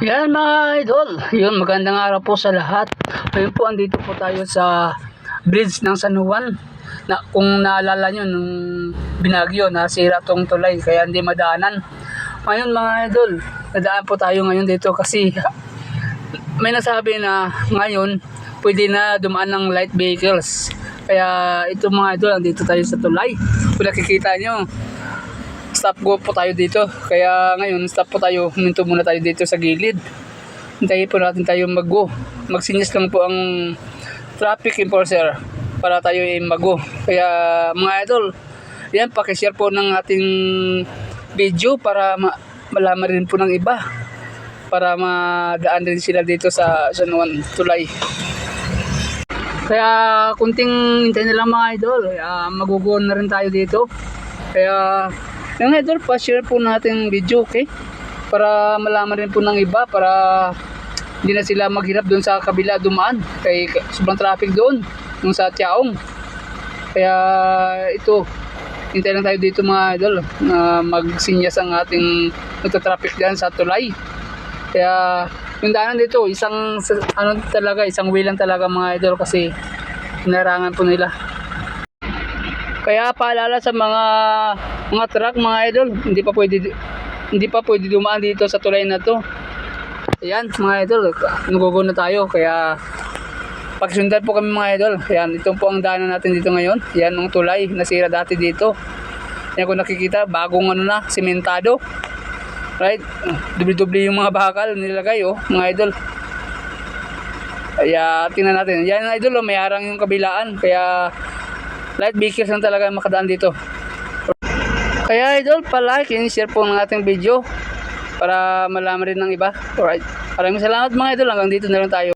Yan mga idol, yun magandang araw po sa lahat. Ngayon po andito po tayo sa bridge ng San Juan na kung naalala nyo nung binagyo nasira tong tulay kaya hindi madaanan. Ngayon mga idol, nadaan po tayo ngayon dito kasi may nasabi na ngayon pwede na dumaan ng light vehicles. Kaya ito mga idol, andito tayo sa tulay. Kung nakikita nyo, stop go po tayo dito. Kaya ngayon, stop po tayo. Huminto muna tayo dito sa gilid. Hintayin po natin tayo mag-go. Magsinyas lang po ang traffic enforcer para tayo ay mag-go. Kaya mga idol, yan, pakishare po ng ating video para malaman rin po ng iba. Para madaan rin sila dito sa San Juan Tulay. Kaya kunting hintay na lang mga idol. Mag-go na rin tayo dito. Kaya yung idol, pa-share po natin video, okay? Para malaman rin po ng iba, para hindi na sila maghirap doon sa kabila dumaan. Kaya sobrang traffic doon, yung sa Tiaong. Kaya ito, hintay lang tayo dito mga idol, na magsinyas ang ating nagtatraffic dyan sa tulay. Kaya yung daanan dito, isang way lang talaga mga idol kasi hinarangan po nila. Kaya paalala sa mga truck mga idol, hindi pa pwede dumaan dito sa tulay na to. Ayan mga idol, nagugo na tayo kaya pagsundan po kami mga idol. Ayan, ito po ang daanan natin dito ngayon. Ayan ang tulay, nasira dati dito. Ayan kung nakikita, bagong sementado. Right? Dubli-dubli yung mga bakal nilagay mga idol. Kaya tingnan natin. Ayan idol, may harang yung kabilaan. Kaya light vehicles lang talaga makadaan dito. Kaya idol, pa-like and share po ng ating video para malaman rin ng iba. Alright. Maraming salamat mga idol. Hanggang dito na lang tayo.